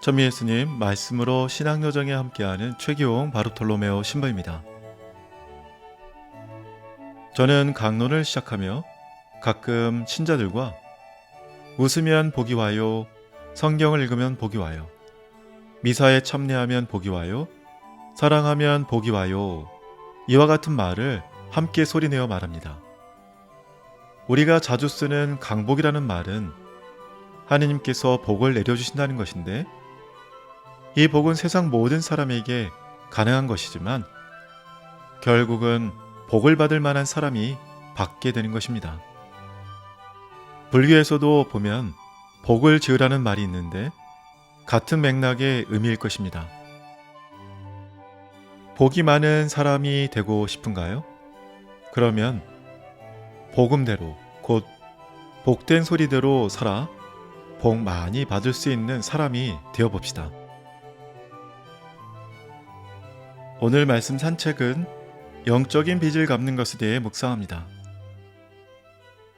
천미 예수님 말씀으로 신앙여정에 함께하는 최기용 바르톨로메오 신부입니다. 저는 강론을 시작하며 가끔 신자들과 웃으면 복이 와요, 성경을 읽으면 복이 와요, 미사에 참여하면 복이 와요, 사랑하면 복이 와요, 이와 같은 말을 함께 소리내어 말합니다. 우리가 자주 쓰는 강복이라는 말은 하느님께서 복을 내려주신다는 것인데, 이 복은 세상 모든 사람에게 가능한 것이지만 결국은 복을 받을 만한 사람이 받게 되는 것입니다. 불교에서도 보면 복을 지으라는 말이 있는데 같은 맥락의 의미일 것입니다. 복이 많은 사람이 되고 싶은가요? 그러면 복음대로, 곧 복된 소리대로 살아 복 많이 받을 수 있는 사람이 되어봅시다. 오늘 말씀 산책은 영적인 빚을 갚는 것에 대해 묵상합니다.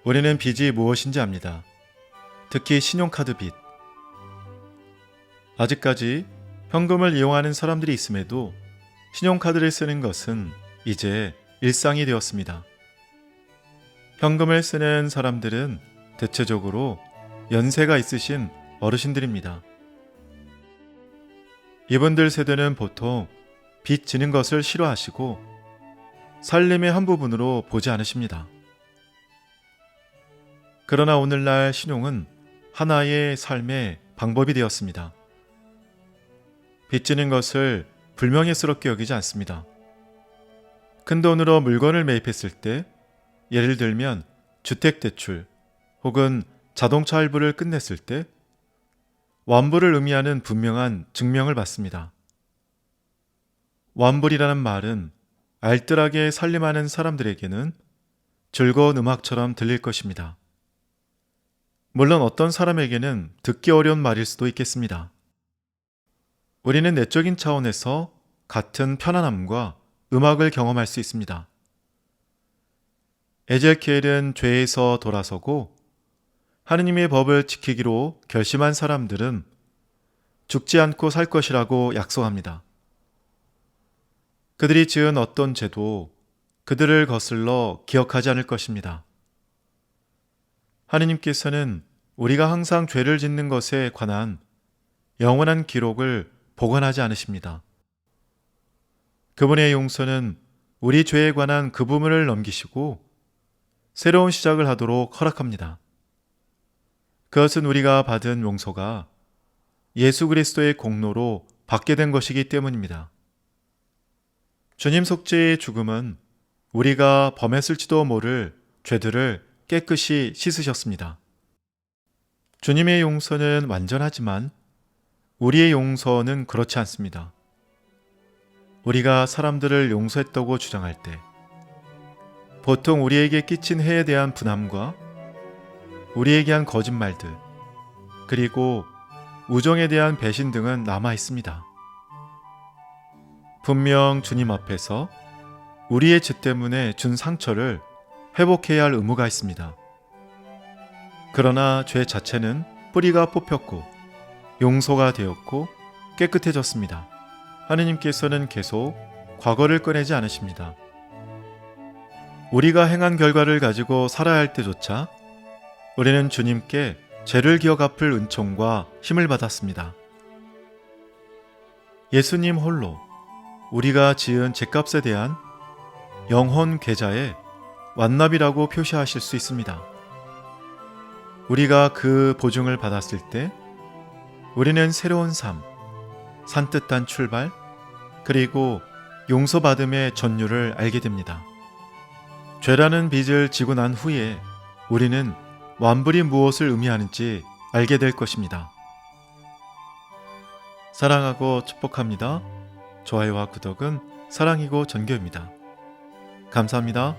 우리는 빚이 무엇인지 압니다. 특히 신용카드 빚. 아직까지 현금을 이용하는 사람들이 있음에도 신용카드를 쓰는 것은 이제 일상이 되었습니다. 현금을 쓰는 사람들은 대체적으로 연세가 있으신 어르신들입니다. 이분들 세대는 보통 빚 지는 것을 싫어하시고 살림의 한 부분으로 보지 않으십니다. 그러나 오늘날 신용은 하나의 삶의 방법이 되었습니다. 빚 지는 것을 불명예스럽게 여기지 않습니다. 큰돈으로 물건을 매입했을 때, 예를 들면 주택대출 혹은 자동차 할부를 끝냈을 때 완불을 의미하는 분명한 증명을 받습니다. 완불이라는 말은 알뜰하게 살림하는 사람들에게는 즐거운 음악처럼 들릴 것입니다. 물론 어떤 사람에게는 듣기 어려운 말일 수도 있겠습니다. 우리는 내적인 차원에서 같은 편안함과 음악을 경험할 수 있습니다. 에제키엘은 죄에서 돌아서고 하느님의 법을 지키기로 결심한 사람들은 죽지 않고 살 것이라고 약속합니다. 그들이 지은 어떤 죄도 그들을 거슬러 기억하지 않을 것입니다. 하느님께서는 우리가 항상 죄를 짓는 것에 관한 영원한 기록을 보관하지 않으십니다. 그분의 용서는 우리 죄에 관한 그 부분을 넘기시고 새로운 시작을 하도록 허락합니다. 그것은 우리가 받은 용서가 예수 그리스도의 공로로 받게 된 것이기 때문입니다. 주님 속죄의 죽음은 우리가 범했을지도 모를 죄들을 깨끗이 씻으셨습니다. 주님의 용서는 완전하지만 우리의 용서는 그렇지 않습니다. 우리가 사람들을 용서했다고 주장할 때 보통 우리에게 끼친 해에 대한 분함과 우리에게 한 거짓말들, 그리고 우정에 대한 배신 등은 남아 있습니다. 분명 주님 앞에서 우리의 죄 때문에 준 상처를 회복해야 할 의무가 있습니다. 그러나 죄 자체는 뿌리가 뽑혔고 용서가 되었고 깨끗해졌습니다. 하느님께서는 계속 과거를 꺼내지 않으십니다. 우리가 행한 결과를 가지고 살아야 할 때조차 우리는 주님께 죄를 기억 갚을 은총과 힘을 받았습니다. 예수님 홀로 우리가 지은 죄값에 대한 영혼 계좌에 완납이라고 표시하실 수 있습니다. 우리가 그 보증을 받았을 때 우리는 새로운 삶, 산뜻한 출발, 그리고 용서받음의 전율을 알게 됩니다. 죄라는 빚을 지고 난 후에 우리는 완불이 무엇을 의미하는지 알게 될 것입니다. 사랑하고 축복합니다. 좋아요와 구독은 사랑이고 전교입니다. 감사합니다.